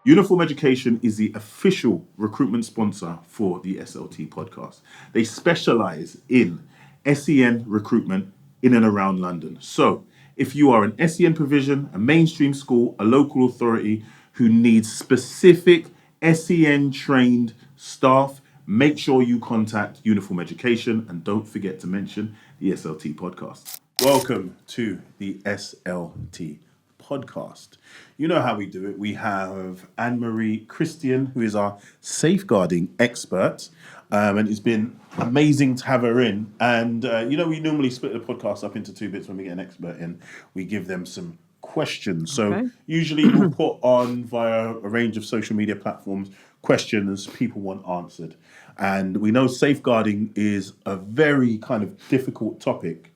Uniform Education is the official recruitment sponsor for the SLT podcast. They specialize in SEN recruitment in and around London. So, if you are an SEN provision, a mainstream school, a local authority who needs specific SEN trained staff, make sure you contact Uniform Education and don't forget to mention the SLT podcast. Welcome to the SLT podcast. You know how we do it. We have AnneMarie Christian, who is our safeguarding expert, and it's been amazing to have her in. And we normally split the podcast up into two bits when we get an expert in. We give them some questions. So usually we'll put on via a range of social media platforms questions people want answered. And we know safeguarding is a very kind of difficult topic.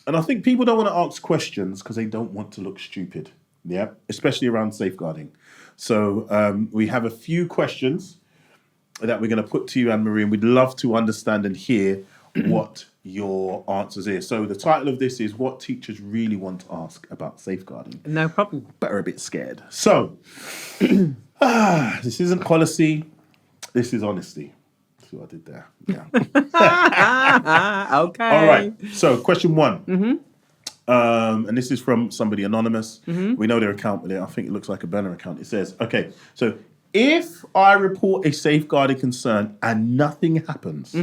And I think people don't want to ask questions because they don't want to look stupid, yeah, especially around safeguarding. So we have a few questions that we're going to put to you, AnneMarie, and we'd love to understand and hear what your answers is. So the title of this is What Teachers Really Want to Ask About Safeguarding. No problem. But are a bit scared. So this isn't policy, this is honesty. See what I did there? Yeah. Okay. All right. So, question one. And this is from somebody anonymous. We know their account, but I think it looks like a burner account. It says, okay, so if I report a safeguarding concern and nothing happens,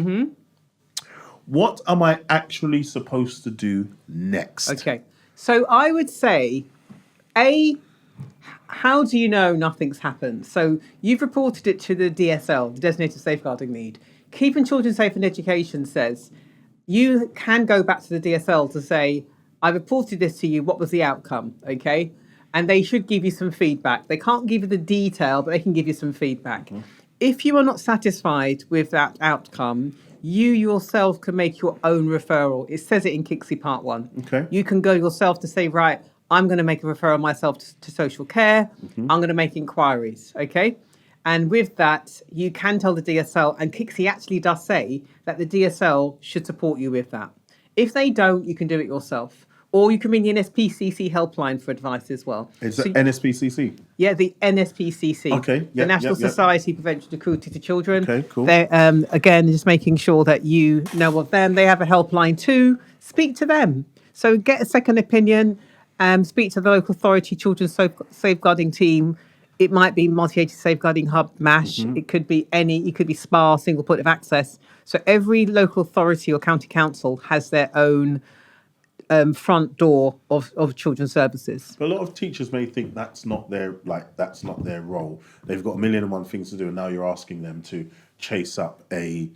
what am I actually supposed to do next? Okay. So I would say, how do you know nothing's happened? So you've reported it to the DSL, the Designated Safeguarding Lead. Keeping Children Safe in Education says you can go back to the DSL to say, I reported this to you, what was the outcome? Okay. And they should give you some feedback. They can't give you the detail, but they can give you some feedback. If you are not satisfied with that outcome, you yourself can make your own referral. It says it in KICSI Part 1. Okay. You can go yourself to say, right, I'm going to make a referral myself to social care. I'm going to make inquiries, okay? And with that, you can tell the DSL, and KICSI actually does say that the DSL should support you with that. If they don't, you can do it yourself. Or you can ring the NSPCC helpline for advice as well. Is that NSPCC? Yeah, the NSPCC. Okay. The National Society for Prevention of Cruelty to Children. Okay, cool. They're, again, just making sure that you know of them. They have a helpline too. Speak to them. So get a second opinion. Speak to the local authority children's safeguarding team. It might be multi-agency safeguarding hub, MASH. It could be it could be SPA, single point of access. So every local authority or county council has their own front door of children's services. But a lot of teachers may think that's not their role. They've got a million and one things to do, and now you're asking them to chase up a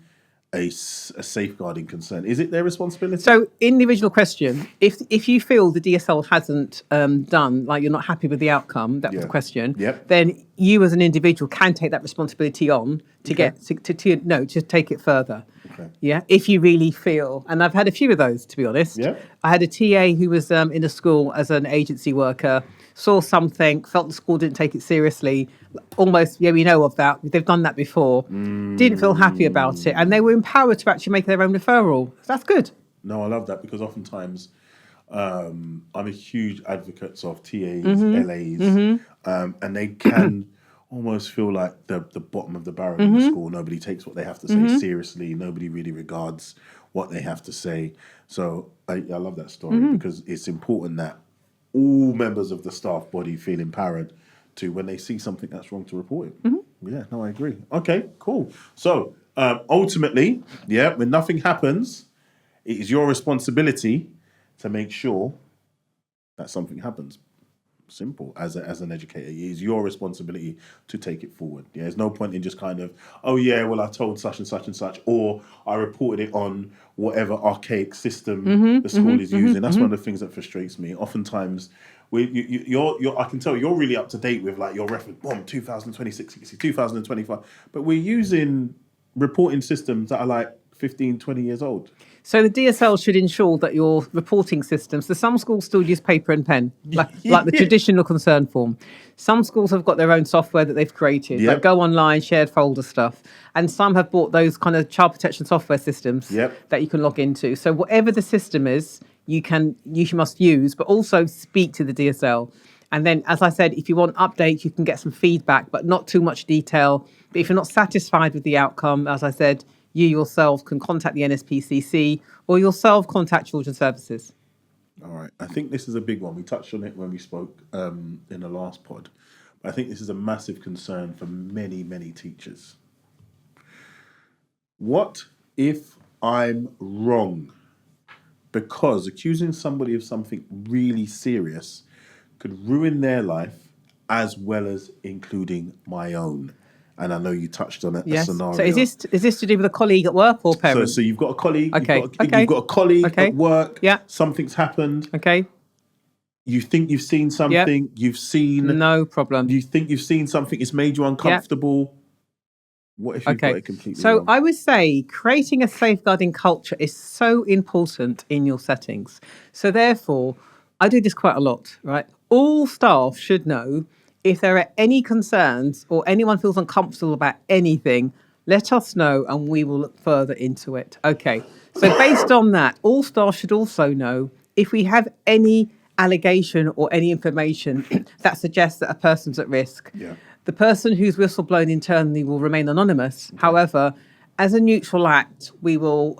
safeguarding concern. Is it their responsibility? So in the original question, if you feel the DSL hasn't done, like you're not happy with the outcome, that was the question, then you as an individual can take that responsibility on to get to take it further. Okay. Yeah, if you really feel, and I've had a few of those, to be honest. Yeah. I had a TA who was in a school as an agency worker, saw something, felt the school didn't take it seriously, almost, we know of that, they've done that before, didn't feel happy about it, and they were empowered to actually make their own referral. That's good. No, I love that, because oftentimes I'm a huge advocate of TAs, LAs, and they can almost feel like the bottom of the barrel in the school. Nobody takes what they have to say seriously. Nobody really regards what they have to say. So I love that story, because it's important that all members of the staff body feel empowered to, when they see something that's wrong, to report it. Yeah, no, I agree. Okay, cool. So ultimately, when nothing happens, it is your responsibility to make sure that something happens. Simple. As an educator, it is your responsibility to take it forward. Yeah, there's no point in just kind of, I told such and such and such, or I reported it on whatever archaic system the school is using. That's one of the things that frustrates me. Oftentimes, you're I can tell you're really up to date with like your reference, 2026, 2025, but we're using reporting systems that are like 15, 20 years old. So the DSL should ensure that your reporting systems, so some schools still use paper and pen, like the traditional concern form. Some schools have got their own software that they've created, like go online, shared folder stuff. And some have bought those kind of child protection software systems that you can log into. So whatever the system is, you must use, but also speak to the DSL And then, as I said, if you want updates, you can get some feedback, but not too much detail. But if you're not satisfied with the outcome, as I said, you yourself can contact the NSPCC or yourself contact Children's Services. All right. I think this is a big one. We touched on it when we spoke in the last pod. But I think this is a massive concern for many, many teachers. What if I'm wrong? Because accusing somebody of something really serious could ruin their life as well as including my own. And I know you touched on a scenario. So is this to do with a colleague at work or parent? So you've got a colleague. Okay. You've got a colleague at work. Yeah. Something's happened. Okay. You think you've seen something. You've seen. No problem. You think you've seen something. It's made you uncomfortable. What if you've got it completely wrong? I would say creating a safeguarding culture is so important in your settings. So therefore, I do this quite a lot, right? All staff should know if there are any concerns or anyone feels uncomfortable about anything, let us know and we will look further into it. Okay. So based on that, all staff should also know if we have any allegation or any information that suggests that a person's at risk. Yeah. The person who's whistleblown internally will remain anonymous. Okay. However, as a neutral act, we will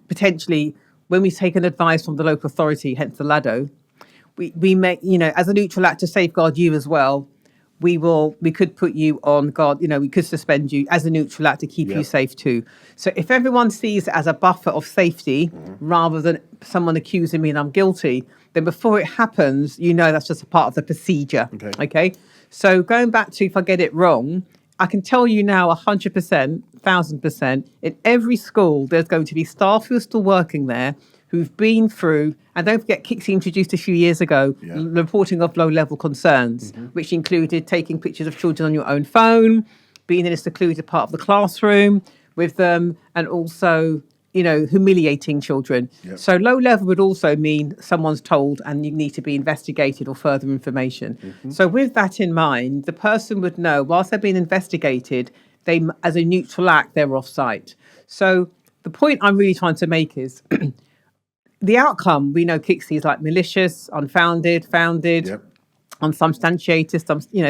potentially, when we take an advice from the local authority, hence the LADO, we make, as a neutral act to safeguard you as well, we could put you on guard, we could suspend you as a neutral act to keep you safe too. So if everyone sees it as a buffer of safety rather than someone accusing me and I'm guilty, then before it happens, that's just a part of the procedure. Okay? So going back to if I get it wrong, I can tell you now 100%, 1,000%, in every school, there's going to be staff who are still working there who've been through, and don't forget, Kixie introduced a few years ago, reporting of low-level concerns, which included taking pictures of children on your own phone, being in a secluded part of the classroom with them, and also, humiliating children. Yep. So low-level would also mean someone's told and you need to be investigated or further information. So with that in mind, the person would know, whilst they're being investigated, they, as a neutral act, they're off-site. So the point I'm really trying to make is the outcome, we know Kixie is like malicious, unfounded, founded, unsubstantiated,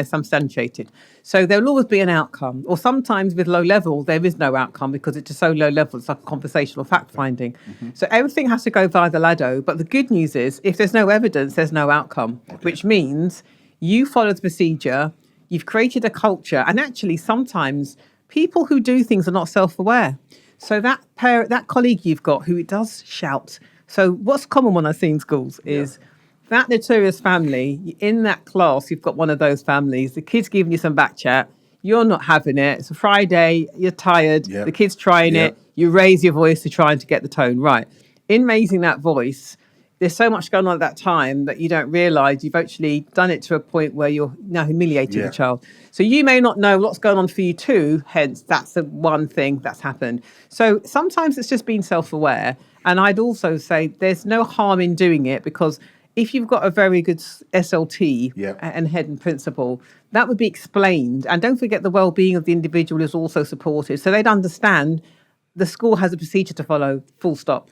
substantiated. So there'll always be an outcome. Or sometimes with low level, there is no outcome because it's just so low level, it's like a conversational fact finding. So everything has to go via the LADO. But the good news is, if there's no evidence, there's no outcome, which means you follow the procedure, you've created a culture, and actually sometimes people who do things are not self-aware. So that colleague you've got who does shout. So what's common when I see in schools is that notorious family, in that class, you've got one of those families, the kid's giving you some back chat, you're not having it, it's a Friday, you're tired, the kid's trying it, you raise your voice to try and to get the tone right. In raising that voice, there's so much going on at that time that you don't realise you've actually done it to a point where you're now humiliating the child. So you may not know what's going on for you too, hence that's the one thing that's happened. So sometimes it's just being self-aware. And I'd also say there's no harm in doing it because if you've got a very good SLT and head and principal, that would be explained. And don't forget the well-being of the individual is also supported. So they'd understand the school has a procedure to follow, full stop.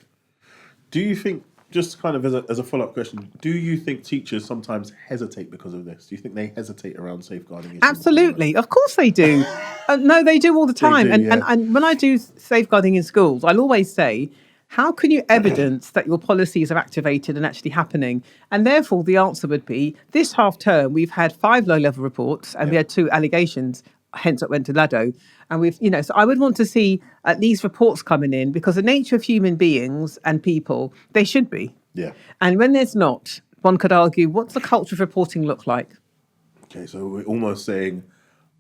Do you think, just kind of as a follow-up question, do you think teachers sometimes hesitate because of this? Do you think they hesitate around safeguarding issues? Absolutely. Of course they do. No, they do all the time. And when I do safeguarding in schools, I'll always say, how can you evidence that your policies are activated and actually happening? And therefore, the answer would be, this half term, we've had 5 low-level reports and we had 2 allegations, hence it went to LADO. And we've, so I would want to see these reports coming in because the nature of human beings and people, they should be. Yeah. And when there's not, one could argue, what's the culture of reporting look like? Okay, so we're almost saying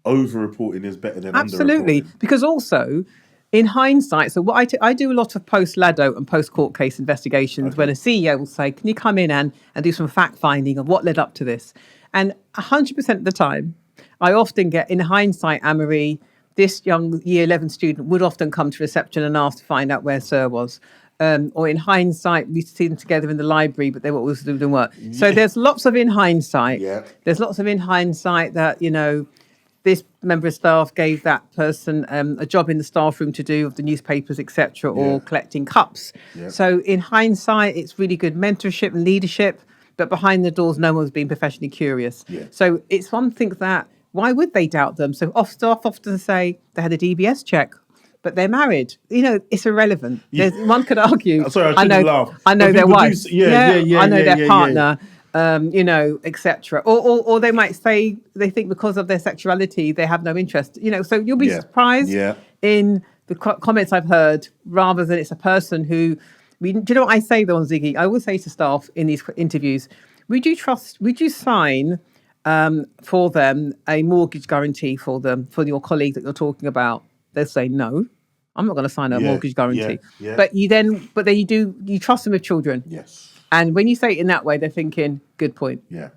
over-reporting is better than Absolutely. under-reporting. Because also, in hindsight, so what I do a lot of post-LADO and post-court case investigations when a CEO will say, can you come in and do some fact-finding of what led up to this? And 100% of the time, I often get, in hindsight, AnneMarie, this young year 11 student would often come to reception and ask to find out where Sir was. Or in hindsight, we see them together in the library, but they were always doing work. So there's lots of in hindsight. Yeah. There's lots of in hindsight that, this member of staff gave that person a job in the staff room to do of the newspapers, etc., or collecting cups. Yeah. So in hindsight, it's really good mentorship and leadership. but behind the doors, no one's being professionally curious. Yeah. So it's one thing that, why would they doubt them? So staff often say they had a DBS check, but they're married. It's irrelevant. One could argue. Sorry, I shouldn't laugh. I know their wife. I know their partner. Yeah. Etc. Or they might say they think because of their sexuality they have no interest. So you'll be surprised in the comments I've heard, rather than it's a person who. Do you know what I say though on Ziggy? I always say to staff in these interviews, would you sign for them a mortgage guarantee for your colleague that you're talking about? They'll say no. I'm not going to sign a mortgage guarantee. Yeah. But you trust them with children. Yes. And when you say it in that way, they're thinking, good point. Yeah.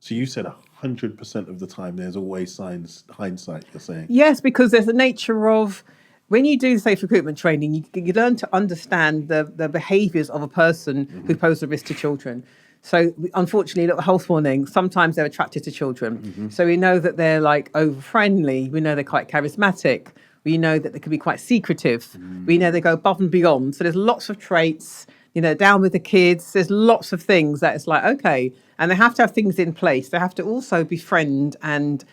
So you said 100% of the time there's always hindsight, you're saying? Yes, because there's a nature of, when you do safe recruitment training, you learn to understand the behaviours of a person who poses a risk to children. So unfortunately, little health warning, sometimes they're attracted to children. So we know that they're like over friendly. We know they're quite charismatic. We know that they can be quite secretive. We know they go above and beyond. So there's lots of traits, down with the kids. There's lots of things that it's like, okay. And they have to have things in place. They have to also befriend and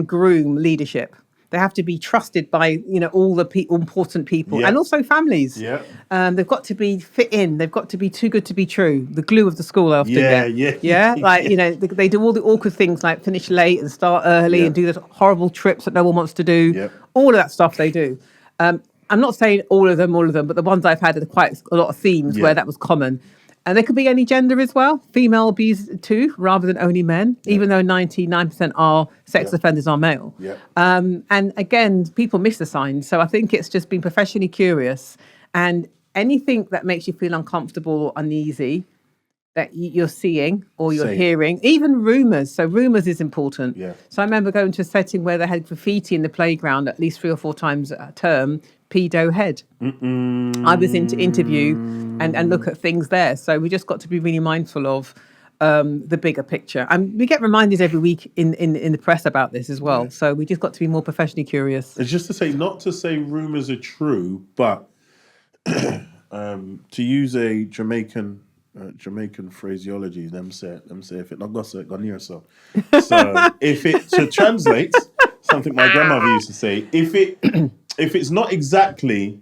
groom leadership. They have to be trusted by, all the important people and also families. Yeah. They've got to be fit in. They've got to be too good to be true. The glue of the school, I often get. Yeah. Like, they do all the awkward things like finish late and start early and do the horrible trips that no one wants to do. Yep. All of that stuff they do. I'm not saying all of them, but the ones I've had are quite a lot of themes where that was common. And they could be any gender as well. Female be too, rather than only men, even though 99% are sex offenders are male. Yeah. And again, people miss the signs. So I think it's just being professionally curious, and anything that makes you feel uncomfortable or uneasy that you're seeing or you're hearing, even rumours. So rumours is important. Yeah. So I remember going to a setting where they had graffiti in the playground at least 3 or 4 times a term, pedo head. I was in to interview and look at things there. So we just got to be really mindful of the bigger picture. And we get reminded every week in the press about this as well. Yeah. So we just got to be more professionally curious. It's just to say, not to say rumours are true, but to use a Jamaican phraseology, them say if it not gossip, go near so. So to translate something my grandmother used to say, if it's not exactly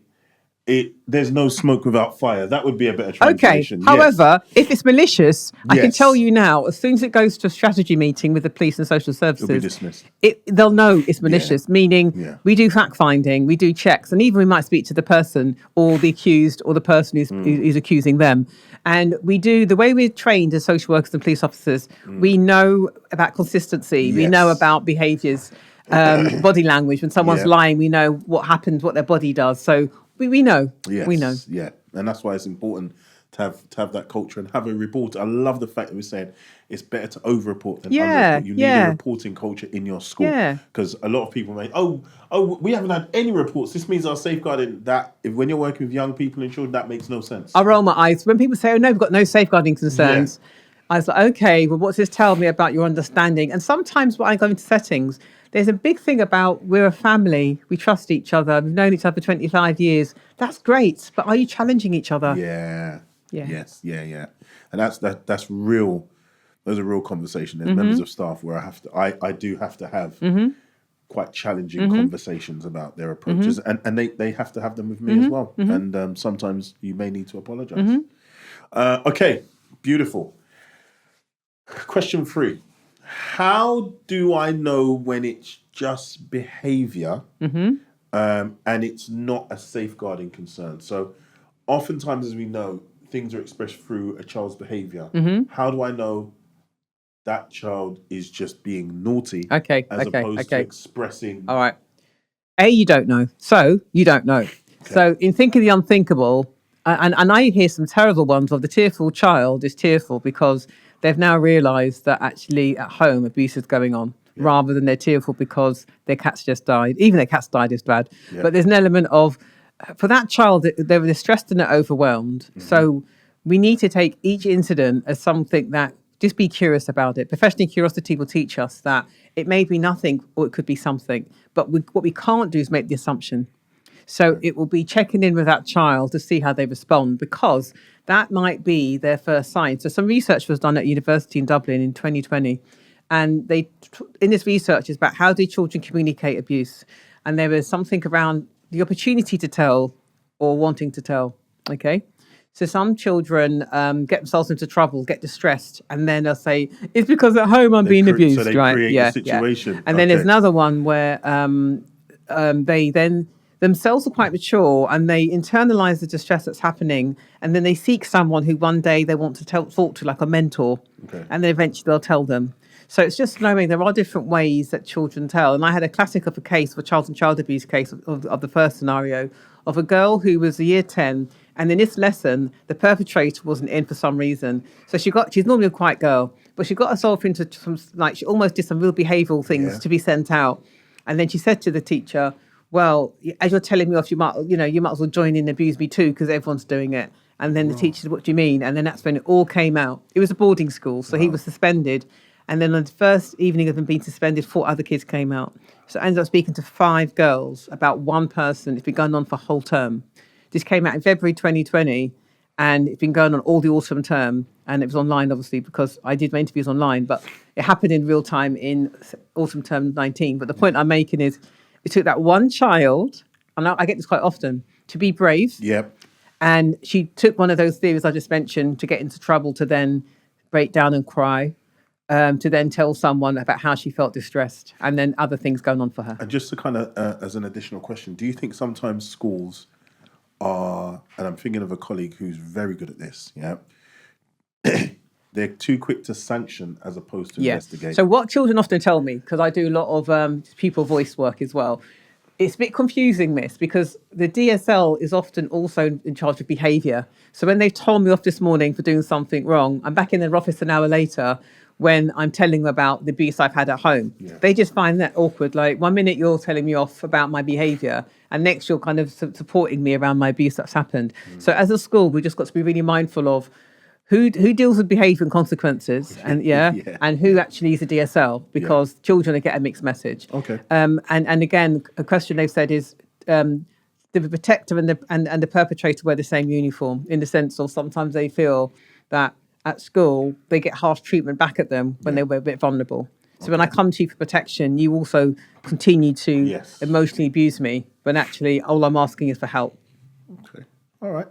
it, there's no smoke without fire. That would be a better translation. Okay. However, if it's malicious, I can tell you now, as soon as it goes to a strategy meeting with the police and social services, it'll be dismissed. They'll know it's malicious, meaning we do fact finding, we do checks, and even we might speak to the person or the accused or the person who's accusing them. And we do, the way we're trained as social workers and police officers, we know about consistency, we know about behaviours, body language. When someone's lying, we know what happens, what their body does. So we know. Yes, we know. Yeah. And that's why it's important to have that culture and have a reporter. I love the fact that we're saying it's better to over-report than under-report. You need a reporting culture in your school. Because a lot of people may, we haven't had any reports. This means our safeguarding that, when you're working with young people and children, that makes no sense. I roll my eyes. When people say, no, we've got no safeguarding concerns, I was like, okay, well, what's this tell me about your understanding? And sometimes when I go into settings, there's a big thing about we're a family, we trust each other, we've known each other for 25 years. That's great, but are you challenging each other? Yeah. Yes. Yeah. And that's real. There's a real conversation. There's members of staff where I do have to have quite challenging conversations about their approaches, and they have to have them with me as well. And sometimes you may need to apologize. Okay, beautiful. Question 3. How do I know when it's just behaviour and it's not a safeguarding concern? So oftentimes, as we know, things are expressed through a child's behaviour. How do I know that child is just being naughty as opposed to expressing... All right. A, you don't know. So you don't know. Okay. So in thinking the unthinkable, and I hear some terrible ones of the tearful child is tearful because they've now realised that actually at home abuse is going on, rather than they're tearful because their cat's just died. Even their cat's died is bad. But there's an element of, for that child, they were distressed and overwhelmed. So we need to take each incident as something that, just be curious about it. Professional curiosity will teach us that it may be nothing or it could be something. But what we can't do is make the assumption. So it will be checking in with that child to see how they respond, because that might be their first sign. So some research was done at University in Dublin in 2020. And in this research is about how do children communicate abuse. And there was something around the opportunity to tell or wanting to tell. Okay. So some children get themselves into trouble, get distressed, and then they'll say, it's because at home I'm being abused, so they right? create Yeah, a situation. yeah. And then there's another one where they then themselves are quite mature and they internalize the distress that's happening, and then they seek someone who one day they want to talk to, like a mentor, and then eventually they'll tell them. So it's just knowing there are different ways that children tell. And I had a classic of a case, of a child and child abuse case of the first scenario, of a girl who was a year 10. And in this lesson, the perpetrator wasn't in for some reason. So she's normally a quiet girl, but she got herself into some, like, she almost did some real behavioural things to be sent out. And then she said to the teacher, well, as you're telling me off, you might as well join in and abuse me too, because everyone's doing it. And then the teacher said, what do you mean? And then that's when it all came out. It was a boarding school, so he was suspended. And then on the first evening of him being suspended, 4 other kids came out. So I ended up speaking to 5 girls about one person. It's been going on for a whole term. This came out in February 2020, and it's been going on all the autumn term. And it was online, obviously, because I did my interviews online, but it happened in real time in autumn term 19. But the point I'm making is it took that one child, and I get this quite often, to be brave. Yep. And she took one of those theories I just mentioned to get into trouble, to then break down and cry. To then tell someone about how she felt distressed, and then other things going on for her. And just to kind of, as an additional question, do you think sometimes schools are, and I'm thinking of a colleague who's very good at this, they're too quick to sanction as opposed to investigate? So what children often tell me, because I do a lot of pupil voice work as well, it's a bit confusing, this, because the DSL is often also in charge of behaviour. So when they've told me off this morning for doing something wrong, I'm back in their office an hour later when I'm telling them about the abuse I've had at home. They just find that awkward. Like, one minute you're telling me off about my behaviour, and next you're kind of supporting me around my abuse that's happened. So as a school, we've just got to be really mindful of who deals with behaviour and consequences, and and who actually is a DSL, because children get a mixed message. Okay. And again, a question they've said is, the protector and the perpetrator wear the same uniform, in the sense of sometimes they feel that at school they get harsh treatment back at them when they were a bit vulnerable. So when I come to you for protection, you also continue to emotionally abuse me, when actually all I'm asking is for help. Okay. All right.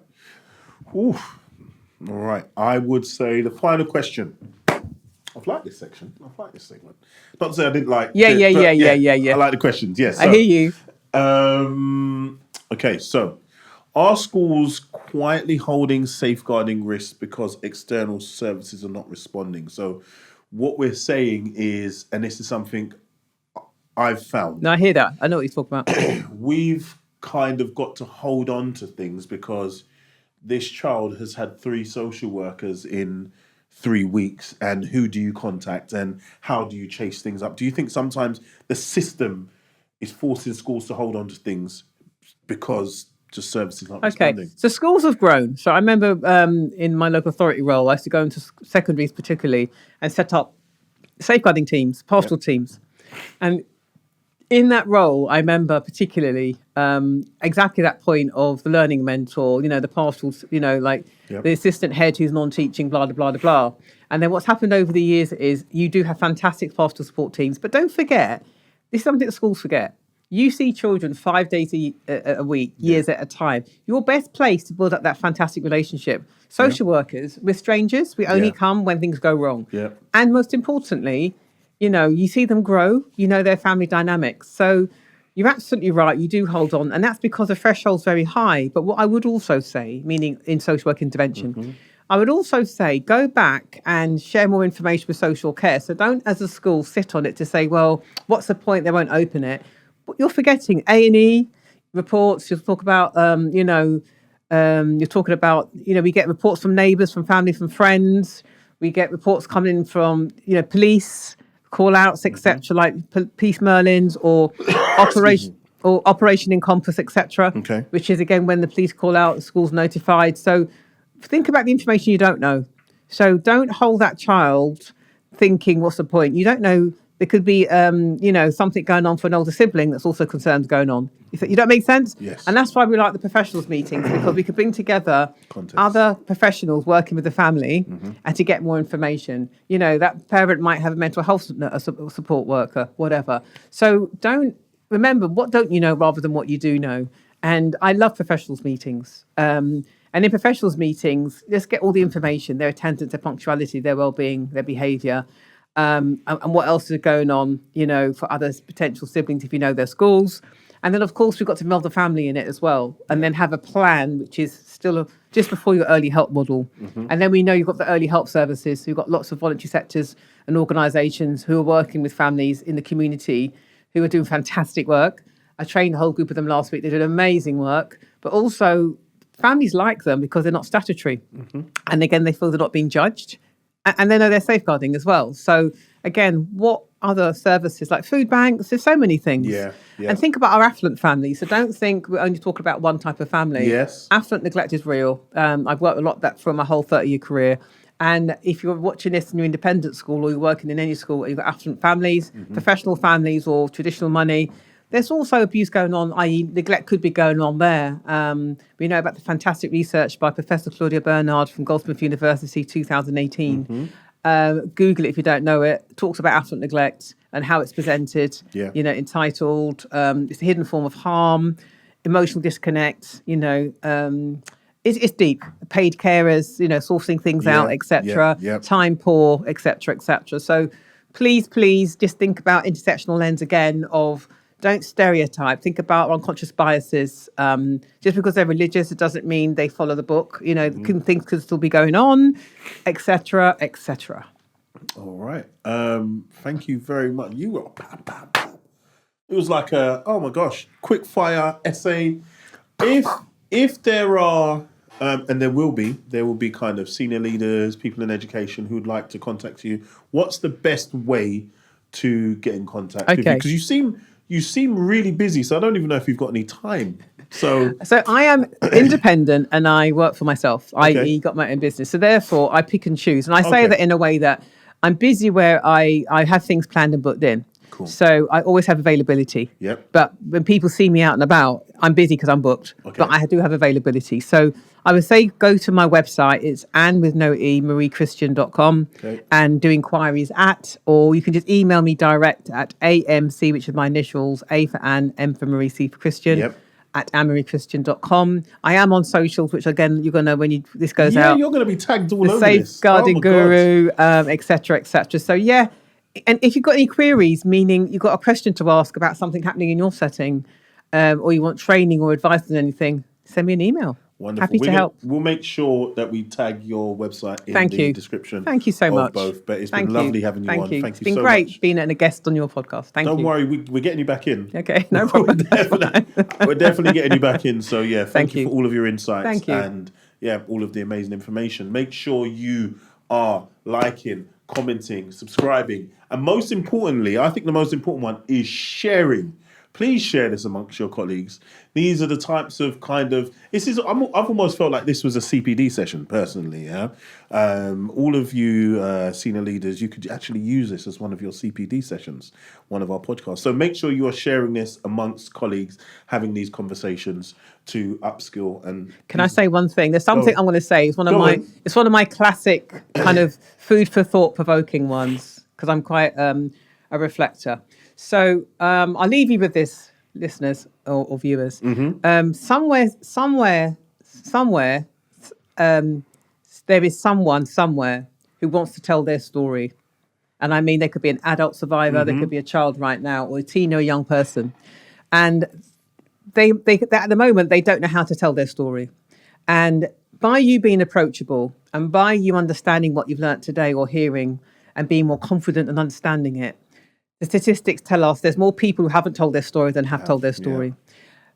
Oof. All right. I would say the final question. I've liked this section. I've liked this segment. Not to say I didn't like it, I like the questions. Yes. I hear you. Okay, so are schools quietly holding safeguarding risks because external services are not responding? So what we're saying is, and this is something I've found. No, I hear that. I know what you're talking about. We've kind of got to hold on to things because this child has had 3 social workers in 3 weeks, and who do you contact and how do you chase things up? Do you think sometimes the system is forcing schools to hold on to things because just services not responding? Okay, so schools have grown. So I remember in my local authority role, I used to go into secondaries particularly and set up safeguarding teams, pastoral teams. And in that role, I remember particularly exactly that point of the learning mentor, the pastoral, the assistant head who's non-teaching, blah, blah, blah, blah. And then what's happened over the years is you do have fantastic pastoral support teams. But don't forget, this is something that schools forget. You see children 5 days a week, years at a time. Your best place to build up that fantastic relationship. Social workers, we're strangers. We only come when things go wrong. Yeah. And most importantly, you see them grow, their family dynamics. So you're absolutely right. You do hold on. And that's because the threshold's very high. But what I would also say, meaning in social work intervention, I would also say go back and share more information with social care. So don't, as a school, sit on it to say, well, what's the point? They won't open it. You're forgetting A&E reports. You'll talk about, you're talking about, we get reports from neighbours, from family, from friends. We get reports coming in from, police, call-outs, etc., like Peace Merlins or Operation Encompass, etc., which is, again, when the police call out, the school's notified. So think about the information you don't know. So don't hold that child thinking, what's the point? You don't know There could be, something going on for an older sibling that's also concerns going on. You don't make sense? Yes. And that's why we like the professionals meetings, because we could bring together Context. other professionals working with the family and to get more information. That parent might have a mental health support worker, whatever. So what don't you know rather than what you do know? And I love professionals meetings. And in professionals meetings, just get all the information, their attendance, their punctuality, their well-being, their behaviour, and what else is going on, for other potential siblings if you know their schools. And then, of course, we've got to involve the family in it as well, and then have a plan, which is still just before your early help model. And then we know you've got the early help services. So you've got lots of voluntary sectors and organisations who are working with families in the community who are doing fantastic work. I trained a whole group of them last week. They did amazing work, but also families like them because they're not statutory. And again, they feel they're not being judged. And they know they're safeguarding as well. So again, what other services like food banks? There's so many things. Yeah. And think about our affluent families. So don't think we're only talking about one type of family. Yes. Affluent neglect is real. I've worked a lot that for my whole 30-year career. And if you're watching this in your independent school or you're working in any school and you've got affluent families, professional families or traditional money, there's also abuse going on, i.e. neglect could be going on there. We know about the fantastic research by Professor Claudia Bernard from Goldsmith University, 2018. Google it if you don't know it. Talks about affluent neglect and how it's presented, entitled, it's a hidden form of harm, emotional disconnect, it's deep. Paid carers, sourcing things out, etc. Time poor, etc. So please just think about intersectional lens again of don't stereotype. Think about unconscious biases. Just because they're religious, it doesn't mean they follow the book. Things could still be going on, etc., etc. All right. Thank you very much. You were it was like a quick fire essay. If there are and there will be kind of senior leaders, people in education who'd like to contact you, what's the best way to get in contact with you? Because you seem really busy, so I don't even know if you've got any time. So I am independent and I work for myself, i.e. got my own business. So therefore I pick and choose. And I say that in a way that I'm busy where I have things planned and booked in. Cool. So I always have availability. Yep. But when people see me out and about, I'm busy because I'm booked. Okay. But I do have availability. So I would say go to my website. It's AnneMarieChristian.com and do inquiries or you can just email me direct at AMC, which is my initials, A for Anne, M for Marie, C for Christian, at AnneMarieChristian.com. I am on socials, which again, you're going to know when this goes out. Yeah, you're going to be tagged all over this. The Safeguarding Guru, etc., etc. So yeah. And if you've got any queries, meaning you've got a question to ask about something happening in your setting, or you want training or advice on anything, send me an email. Wonderful. Happy to help. We'll make sure that we tag your website in the description. Thank you so much. Both. But it's been lovely having you on. Thank you so much. It's been great being a guest on your podcast. Thank you. Don't worry, we're getting you back in. Okay, no problem. We're definitely getting you back in. So yeah, thank you for all of your insights. Thank you. And all of the amazing information. Make sure you are liking, commenting, subscribing, and most importantly, I think the most important one is sharing. Please share this amongst your colleagues. These are the types of I've almost felt like this was a CPD session personally. Yeah, all of you senior leaders, you could actually use this as one of your CPD sessions, one of our podcasts. So make sure you are sharing this amongst colleagues, having these conversations to upskill. And can I say one thing? There's something I'm going to say. It's one of my classic kind of food for thought provoking ones because I'm quite a reflector. So I'll leave you with this, listeners or viewers. Somewhere, there is someone somewhere who wants to tell their story. And I mean, they could be an adult survivor, they could be a child right now, or a teen or a young person. And they at the moment, they don't know how to tell their story. And by you being approachable and by you understanding what you've learnt today or hearing and being more confident and understanding it, the statistics tell us there's more people who haven't told their story than have told their story. Yeah.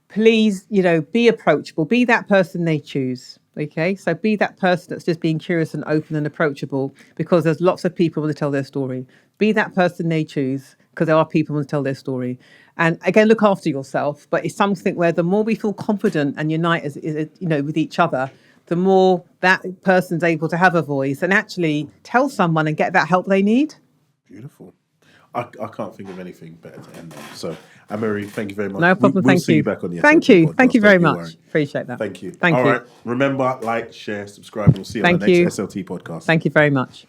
Please, be approachable. Be that person they choose. Okay, so be that person that's just being curious and open and approachable because there's lots of people who want to tell their story. Be that person they choose because there are people who want to tell their story. And again, look after yourself. But it's something where the more we feel confident and unite with each other, the more that person's able to have a voice and actually tell someone and get that help they need. Beautiful. I can't think of anything better to end on. So, AnneMarie, thank you very much. No problem. We'll Thank see you. you back on the Thank SLT you. podcast. Thank you very Don't much. worry. Appreciate that. Thank you. Thank All you. right. Remember, like, share, subscribe. We'll see you on Thank the next you. SLT podcast. Thank you very much.